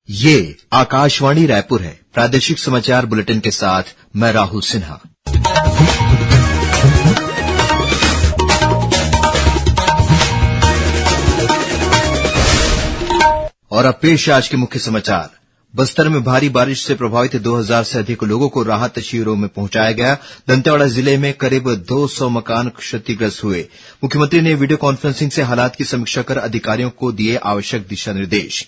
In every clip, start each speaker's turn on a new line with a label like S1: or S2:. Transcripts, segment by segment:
S1: ये आकाशवाणी रायपुर है। प्रादेशिक समाचार बुलेटिन के साथ मैं राहुल सिन्हा। और अब पेश आज के मुख्य समाचार। बस्तर में भारी बारिश से प्रभावित 2000 से अधिक लोगों को राहत शिविरों में पहुंचाया गया। दंतेवाड़ा जिले में करीब 200 मकान क्षतिग्रस्त हुए। मुख्यमंत्री ने वीडियो कॉन्फ्रेंसिंग से हालात की समीक्षा कर अधिकारियों को दिए आवश्यक दिशा निर्देश।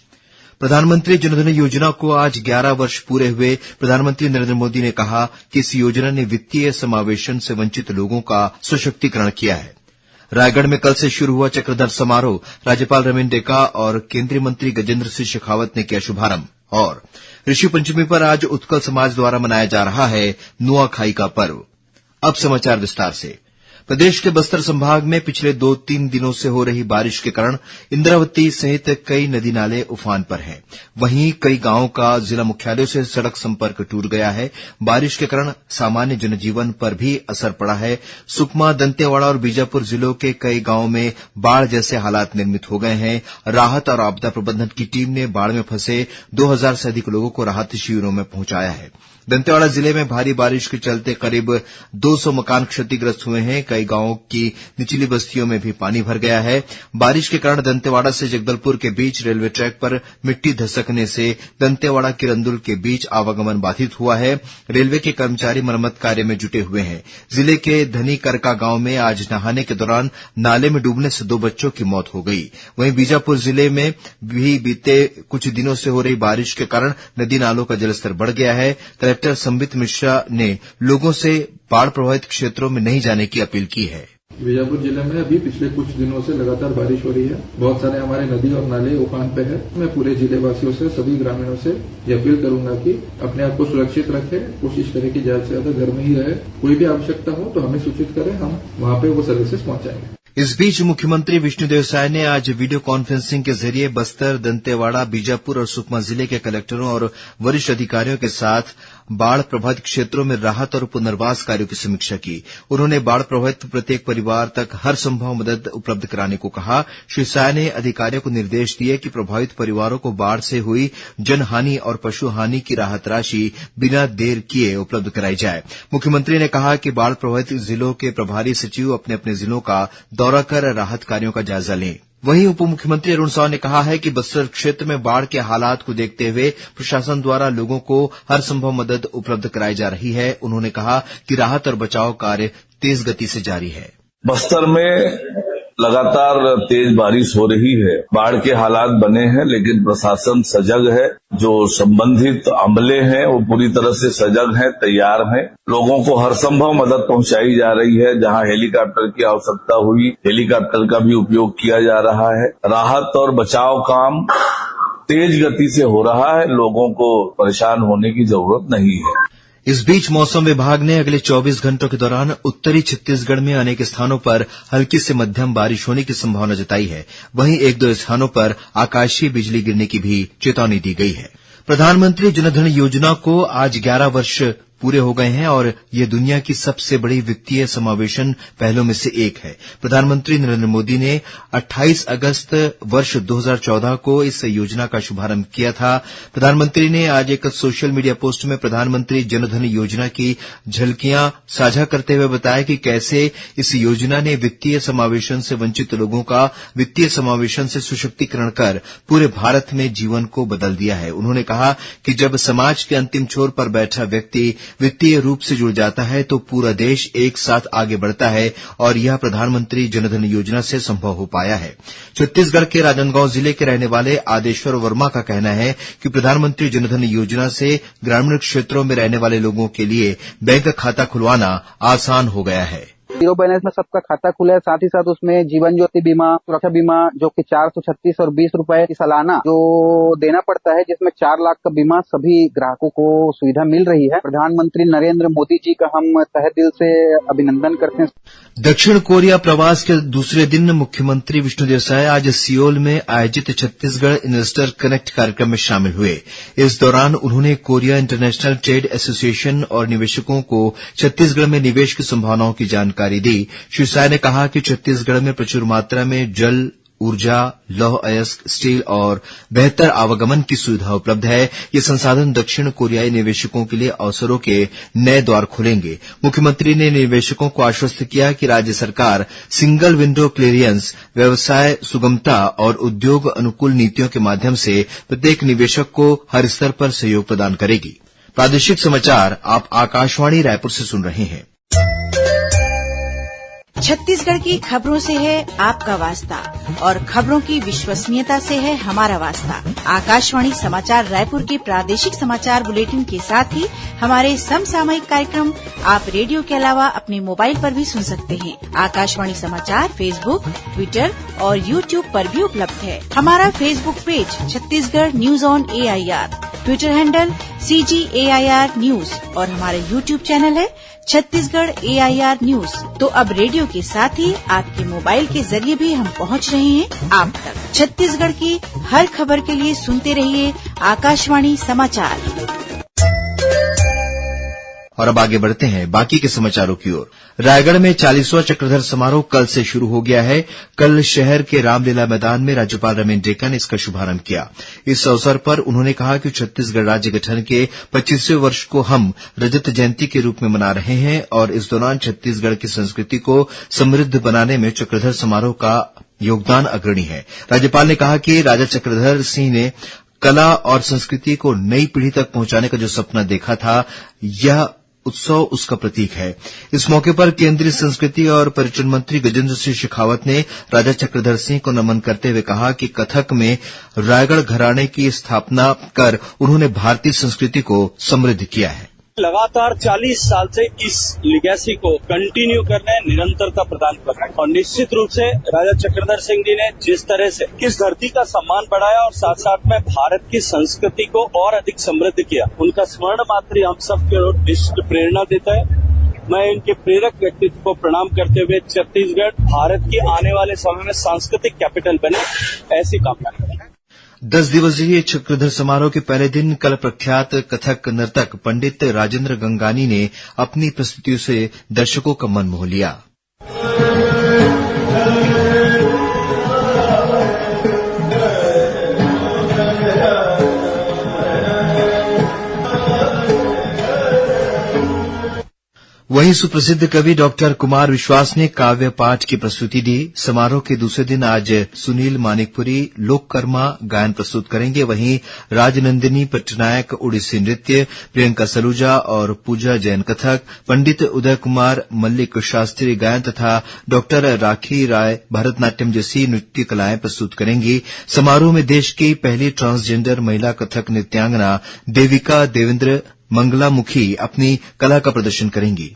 S1: प्रधानमंत्री जनधन योजना को आज 11 वर्ष पूरे हुए। प्रधानमंत्री नरेंद्र मोदी ने कहा कि इस योजना ने वित्तीय समावेशन से वंचित लोगों का सशक्तिकरण किया है। रायगढ़ में कल से शुरू हुआ चक्रधर समारोह। राज्यपाल रविन्द्र डेका और केंद्रीय मंत्री गजेंद्र सिंह शेखावत ने किया शुभारंभ। और ऋषि पंचमी पर आज उत्कल समाज द्वारा मनाया जा रहा है नुआखाई का पर्व। अब समाचार विस्तार से। प्रदेश के बस्तर संभाग में पिछले 2-3 दिनों से हो रही बारिश के कारण इंद्रावती सहित कई नदी नाले उफान पर हैं। वहीं कई गांवों का जिला मुख्यालयों से सड़क संपर्क टूट गया है। बारिश के कारण सामान्य जनजीवन पर भी असर पड़ा है। सुकमा, दंतेवाड़ा और बीजापुर जिलों के कई गांवों में बाढ़ जैसे हालात निर्मित हो गए हैं। राहत और आपदा प्रबंधन की टीम ने बाढ़ में फंसे 2000 से अधिक लोगों को राहत शिविरों में पहुंचाया है। दंतेवाड़ा जिले में भारी बारिश के चलते करीब 200 मकान क्षतिग्रस्त हुए हैं। कई गांवों की निचली बस्तियों में भी पानी भर गया है। बारिश के कारण दंतेवाड़ा से जगदलपुर के बीच रेलवे ट्रैक पर मिट्टी धसकने से दंतेवाड़ा किरंदुल के बीच आवागमन बाधित हुआ है। रेलवे के कर्मचारी मरम्मत कार्य में जुटे हुए हैं। जिले के धनी करका गांव में आज नहाने के दौरान नाले में डूबने से 2 बच्चों की मौत हो गई। वहीं बीजापुर जिले में भी बीते कुछ दिनों से हो रही बारिश के कारण नदी नालों का जलस्तर बढ़ गया है। कलेक्टर संबित मिश्रा ने लोगों से बाढ़ प्रभावित क्षेत्रों में नहीं जाने की अपील की है।
S2: बीजापुर जिले में अभी पिछले कुछ दिनों से लगातार बारिश हो रही है। बहुत सारे हमारे नदी और नाले उफान पे है। मैं पूरे जिले वासियों से, सभी ग्रामीणों से ये अपील करूंगा कि अपने आप को सुरक्षित रखें, कोशिश करें कि ज्यादा से ज्यादा घर में ही रहे। कोई भी आवश्यकता हो तो हमें सूचित करें, हम वहां पे वो सर्विसेज पहुंचाएंगे।
S1: इस बीच मुख्यमंत्री विष्णुदेव साय ने आज वीडियो कॉन्फ्रेंसिंग के जरिए बस्तर, दंतेवाड़ा, बीजापुर और सुकमा जिले के कलेक्टरों और वरिष्ठ अधिकारियों के साथ बाढ़ प्रभावित क्षेत्रों में राहत और पुनर्वास कार्यों की समीक्षा की। उन्होंने बाढ़ प्रभावित प्रत्येक परिवार तक हर संभव मदद उपलब्ध कराने को कहा। श्री साय ने अधिकारियों को निर्देश दिए कि प्रभावित परिवारों को बाढ़ से हुई जनहानि और पशु हानि की राहत राशि बिना देर किए उपलब्ध कराई जाए। मुख्यमंत्री ने कहा कि बाढ़ प्रभावित जिलों के प्रभारी सचिव अपने अपने जिलों का दौरा कर राहत कार्यों का जायजा लें। वहीं उप मुख्यमंत्री अरुण साव ने कहा है कि बस्तर क्षेत्र में बाढ़ के हालात को देखते हुए प्रशासन द्वारा लोगों को हर संभव मदद उपलब्ध कराई जा रही है। उन्होंने कहा कि राहत और बचाव कार्य तेज गति से जारी है।
S3: बस्तर में लगातार तेज बारिश हो रही है। बाढ़ के हालात बने हैं, लेकिन प्रशासन सजग है। जो संबंधित अमले हैं वो पूरी तरह से सजग हैं, तैयार हैं। लोगों को हर संभव मदद पहुंचाई जा रही है। जहां हेलीकॉप्टर की आवश्यकता हुई, हेलीकॉप्टर का भी उपयोग किया जा रहा है। राहत और बचाव काम तेज गति से हो रहा है। लोगों को परेशान होने की जरूरत नहीं है।
S1: इस बीच मौसम विभाग ने अगले 24 घंटों के दौरान उत्तरी छत्तीसगढ़ में अनेक स्थानों पर हल्की से मध्यम बारिश होने की संभावना जताई है। वहीं 1-2 स्थानों पर आकाशीय बिजली गिरने की भी चेतावनी दी गई है। प्रधानमंत्री जनधन योजना को आज 11 वर्ष पूरे हो गए हैं और ये दुनिया की सबसे बड़ी वित्तीय समावेशन पहलों में से एक है। प्रधानमंत्री नरेंद्र मोदी ने 28 अगस्त वर्ष 2014 को इस योजना का शुभारंभ किया था। प्रधानमंत्री ने आज एक सोशल मीडिया पोस्ट में प्रधानमंत्री जनधन योजना की झलकियां साझा करते हुए बताया कि कैसे इस योजना ने वित्तीय समावेशन से वंचित लोगों का वित्तीय समावेशन से सशक्तिकरण कर पूरे भारत में जीवन को बदल दिया है। उन्होंने कहा कि जब समाज के अंतिम छोर पर बैठा व्यक्ति वित्तीय रूप से जुड़ जाता है तो पूरा देश एक साथ आगे बढ़ता है और यह प्रधानमंत्री जनधन योजना से संभव हो पाया है। छत्तीसगढ़ के राजनांदगांव जिले के रहने वाले आदेश्वर वर्मा का कहना है कि प्रधानमंत्री जनधन योजना से ग्रामीण क्षेत्रों में रहने वाले लोगों के लिए बैंक खाता खुलवाना आसान हो गया है।
S4: जीरो बैलेंस में सबका खाता खुला है। साथ ही साथ उसमें जीवन ज्योति बीमा, सुरक्षा बीमा जो कि 436 और 20 रुपए की सालाना जो देना पड़ता है, जिसमें 4 लाख का बीमा सभी ग्राहकों को सुविधा मिल रही है। प्रधानमंत्री नरेंद्र मोदी जी का हम तहे दिल से अभिनंदन करते हैं।
S1: दक्षिण कोरिया प्रवास के दूसरे दिन मुख्यमंत्री विष्णुदेव साय आज सियोल में आयोजित छत्तीसगढ़ इन्वेस्टर कनेक्ट कार्यक्रम में शामिल हुए। इस दौरान उन्होंने कोरिया इंटरनेशनल ट्रेड एसोसिएशन और निवेशकों को छत्तीसगढ़ में निवेश की संभावनाओं की जानकारी दी। श्री साय ने कहा कि छत्तीसगढ़ में प्रचुर मात्रा में जल ऊर्जा, लौह अयस्क, स्टील और बेहतर आवागमन की सुविधा उपलब्ध है। ये संसाधन दक्षिण कोरियाई निवेशकों के लिए अवसरों के नए द्वार खोलेंगे। मुख्यमंत्री ने निवेशकों को आश्वस्त किया कि राज्य सरकार सिंगल विंडो क्लीयरेंस, व्यवसाय सुगमता और उद्योग अनुकूल नीतियों के माध्यम से प्रत्येक निवेशक को हर स्तर पर सहयोग प्रदान करेगी। प्रादेशिक समाचार आप आकाशवाणी रायपुर से सुन रहे हैं।
S5: छत्तीसगढ़ की खबरों से है आपका वास्ता और खबरों की विश्वसनीयता से है हमारा वास्ता। आकाशवाणी समाचार रायपुर के प्रादेशिक समाचार बुलेटिन के साथ ही हमारे समसामयिक कार्यक्रम आप रेडियो के अलावा अपने मोबाइल पर भी सुन सकते हैं। आकाशवाणी समाचार फेसबुक, ट्विटर और यूट्यूब पर भी उपलब्ध है। हमारा Facebook page Chhattisgarh news on AIR, Twitter handle CGAIR news और हमारा यूट्यूब चैनल है छत्तीसगढ़ AIR न्यूज। तो अब रेडियो के साथ ही आपके मोबाइल के जरिए भी हम पहुंच रहे हैं आप तक। छत्तीसगढ़ की हर खबर के लिए सुनते रहिए आकाशवाणी समाचार।
S1: और अब आगे बढ़ते हैं बाकी के समाचारों की ओर। रायगढ़ में 40वां चक्रधर समारोह कल से शुरू हो गया है। कल शहर के रामलीला मैदान में राज्यपाल रमेश डेका ने इसका शुभारंभ किया। इस अवसर पर उन्होंने कहा कि छत्तीसगढ़ राज्य गठन के 25वें वर्ष को हम रजत जयंती के रूप में मना रहे हैं और इस दौरान छत्तीसगढ़ की संस्कृति को समृद्ध बनाने में चक्रधर समारोह का योगदान अग्रणी है। राज्यपाल ने कहा कि राजा चक्रधर सिंह ने कला और संस्कृति को नई पीढ़ी तक पहुंचाने का जो सपना देखा था, यह उत्सव उसका प्रतीक है। इस मौके पर केंद्रीय संस्कृति और पर्यटन मंत्री गजेंद्र सिंह शेखावत ने राजा चक्रधर सिंह को नमन करते हुए कहा कि कथक में रायगढ़ घराने की स्थापना कर उन्होंने भारतीय संस्कृति को समृद्ध किया है।
S6: लगातार 40 साल से इस लिगेसी को कंटिन्यू करने, निरंतरता प्रदान करना और निश्चित रूप से राजा चक्रधर सिंह जी ने जिस तरह से इस धरती का सम्मान बढ़ाया और साथ साथ में भारत की संस्कृति को और अधिक समृद्ध किया, उनका स्मरण मात्र हम सबके ओर निश्चित प्रेरणा देता है। मैं इनके प्रेरक व्यक्तित्व को प्रणाम करते हुए छत्तीसगढ़ भारत की आने वाले समय में सांस्कृतिक कैपिटल बने, ऐसी कामना करता हूं।
S1: 10 दिवसीय चक्रधर समारोह के पहले दिन कल प्रख्यात कथक नर्तक पंडित राजेंद्र गंगानी ने अपनी प्रस्तुतियों से दर्शकों का मन मोह लिया। वहीं सुप्रसिद्ध कवि डॉक्टर कुमार विश्वास ने काव्य पाठ की प्रस्तुति दी। समारोह के दूसरे दिन आज सुनील मानिकपुरी लोककर्मा गायन प्रस्तुत करेंगे। वहीं राजनंदिनी पटनायक ओडिसी नृत्य, प्रियंका सलूजा और पूजा जैन कथक, पंडित उदय कुमार मल्लिक शास्त्रीय गायन तथा डॉक्टर राखी राय भरतनाट्यम जैसी नृत्य कलाएं प्रस्तुत करेंगी। समारोह में देश की पहली ट्रांसजेंडर महिला कथक नृत्यांगना देविका देवेंद्र मंगलामुखी अपनी कला का प्रदर्शन करेंगी।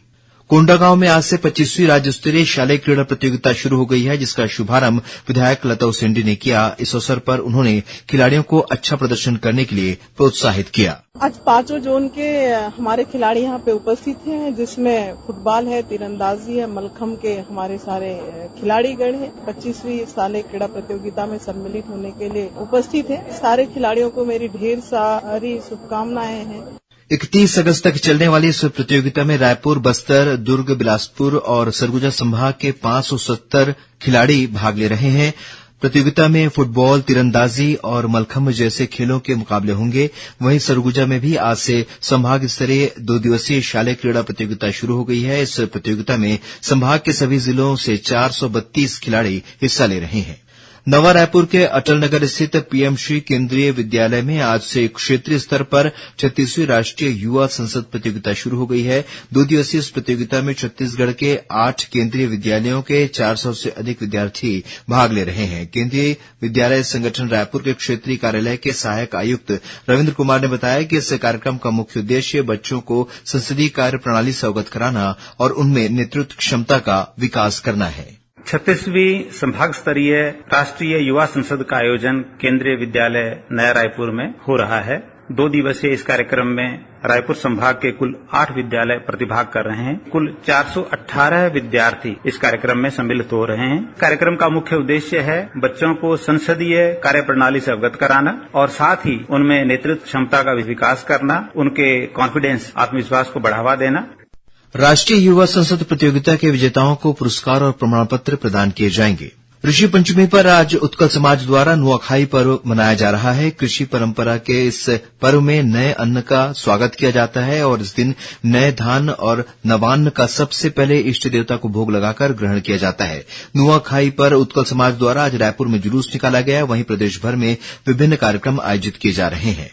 S1: कोंडागांव में आज से 25वीं राज्य स्तरीय शालेय क्रीड़ा प्रतियोगिता शुरू हो गई है, जिसका शुभारंभ विधायक लता उसेंडी ने किया। इस अवसर पर उन्होंने खिलाड़ियों को अच्छा प्रदर्शन करने के लिए प्रोत्साहित किया।
S7: आज 5 जोन के हमारे खिलाड़ी यहाँ पे उपस्थित हैं, जिसमें फुटबॉल है, तीरंदाजी है, मलखम्ब के हमारे सारे खिलाड़ीगण हैं। 25वीं शालेय क्रीड़ा प्रतियोगिता में सम्मिलित होने के लिए उपस्थित हैं। सारे खिलाड़ियों को मेरी ढेर सारी शुभकामनाएं हैं।
S1: 31 अगस्त तक चलने वाली इस प्रतियोगिता में रायपुर, बस्तर, दुर्ग, बिलासपुर और सरगुजा संभाग के 570 खिलाड़ी भाग ले रहे हैं। प्रतियोगिता में फुटबॉल, तीरंदाजी और मलखम्ब जैसे खेलों के मुकाबले होंगे। वहीं सरगुजा में भी आज से संभाग स्तरीय 2 दिवसीय शालेय क्रीड़ा प्रतियोगिता शुरू हो गई है। इस प्रतियोगिता में संभाग के सभी जिलों से 432 खिलाड़ी हिस्सा ले रहे हैं। नवा रायपुर के अटल नगर स्थित पीएमश्री केंद्रीय विद्यालय में आज से क्षेत्रीय स्तर पर 36वीं राष्ट्रीय युवा संसद प्रतियोगिता शुरू हो गई है। 2 दिवसीय इस प्रतियोगिता में छत्तीसगढ़ के 8 केंद्रीय विद्यालयों के 400 से अधिक विद्यार्थी भाग ले रहे हैं। केंद्रीय विद्यालय संगठन रायपुर के क्षेत्रीय कार्यालय के सहायक आयुक्त रविन्द्र कुमार ने बताया कि इस कार्यक्रम का मुख्य उद्देश्य बच्चों को संसदीय कार्य प्रणाली से अवगत कराना और उनमें नेतृत्व क्षमता का विकास करना है।
S8: 36वीं संभाग स्तरीय राष्ट्रीय युवा संसद का आयोजन केंद्रीय विद्यालय नया रायपुर में हो रहा है। 2 दिवसीय इस कार्यक्रम में रायपुर संभाग के कुल 8 विद्यालय प्रतिभाग कर रहे हैं। कुल 418 विद्यार्थी इस कार्यक्रम में सम्मिलित हो रहे हैं। कार्यक्रम का मुख्य उद्देश्य है बच्चों को संसदीय कार्य प्रणाली से अवगत कराना और साथ ही उनमें नेतृत्व क्षमता का विकास करना, उनके कॉन्फिडेंस, आत्मविश्वास को बढ़ावा देना।
S1: राष्ट्रीय युवा संसद प्रतियोगिता के विजेताओं को पुरस्कार और प्रमाण पत्र प्रदान किए जाएंगे। ऋषि पंचमी पर आज उत्कल समाज द्वारा नुआखाई पर्व मनाया जा रहा है। कृषि परंपरा के इस पर्व में नए अन्न का स्वागत किया जाता है और इस दिन नए धान और नवान्न का सबसे पहले इष्ट देवता को भोग लगाकर ग्रहण किया जाता है। नुआखाई पर उत्कल समाज द्वारा आज रायपुर में जुलूस निकाला गया, वहीं प्रदेश भर में विभिन्न कार्यक्रम आयोजित किए जा रहे हैं।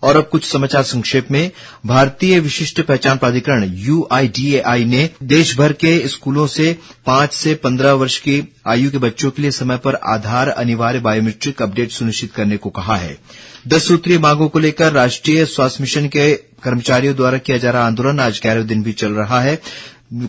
S1: और अब कुछ समाचार संक्षेप में। भारतीय विशिष्ट पहचान प्राधिकरण UIDAI ने देश भर के स्कूलों से 5 से 15 वर्ष की आयु के बच्चों के लिए समय पर आधार अनिवार्य बायोमेट्रिक अपडेट सुनिश्चित करने को कहा है। 10 सूत्रीय मांगों को लेकर राष्ट्रीय स्वास्थ्य मिशन के कर्मचारियों द्वारा किया जा रहा आंदोलन आज 11वें दिन भी चल रहा है।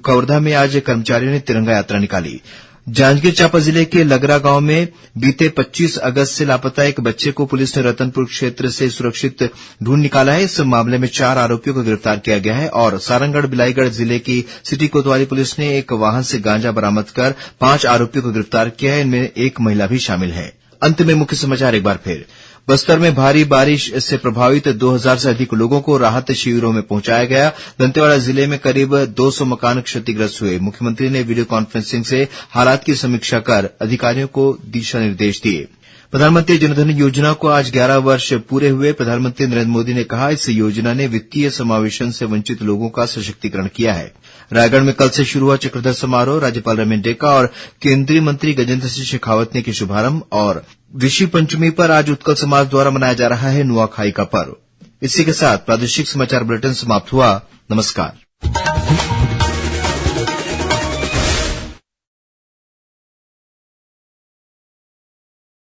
S1: कवर्धा में आज कर्मचारियों ने तिरंगा यात्रा निकाली। जांजगीर चांपा जिले के लगरा गांव में बीते 25 अगस्त से लापता एक बच्चे को पुलिस ने रतनपुर क्षेत्र से सुरक्षित ढूंढ निकाला है। इस मामले में 4 आरोपियों को गिरफ्तार किया गया है और सारंगढ़ बिलाईगढ़ जिले की सिटी कोतवाली पुलिस ने एक वाहन से गांजा बरामद कर 5 आरोपियों को गिरफ्तार किया है। इनमें एक महिला भी शामिल है। अंत में मुख्य समाचार एक बार फिर। बस्तर में भारी बारिश से प्रभावित 2000 से अधिक लोगों को राहत शिविरों में पहुंचाया गया। दंतेवाड़ा जिले में करीब 200 मकान क्षतिग्रस्त हुए। मुख्यमंत्री ने वीडियो कॉन्फ्रेंसिंग से हालात की समीक्षा कर अधिकारियों को दिशा निर्देश दिए। प्रधानमंत्री जनधन योजना को आज 11 वर्ष पूरे हुए। प्रधानमंत्री नरेंद्र मोदी ने कहा, इस योजना ने वित्तीय समावेशन से वंचित लोगों का सशक्तिकरण किया है। रायगढ़ में कल से शुरू हुआ चक्रधर समारोह, राज्यपाल रमेश डेका और केंद्रीय मंत्री गजेंद्र सिंह शेखावत ने किया शुभारंभ। और ऋषि पंचमी पर आज उत्कल समाज द्वारा मनाया जा रहा है नुआखाई का पर्व। इसी के साथ प्रादेशिक समाचार बुलेटिन समाप्त हुआ। नमस्कार।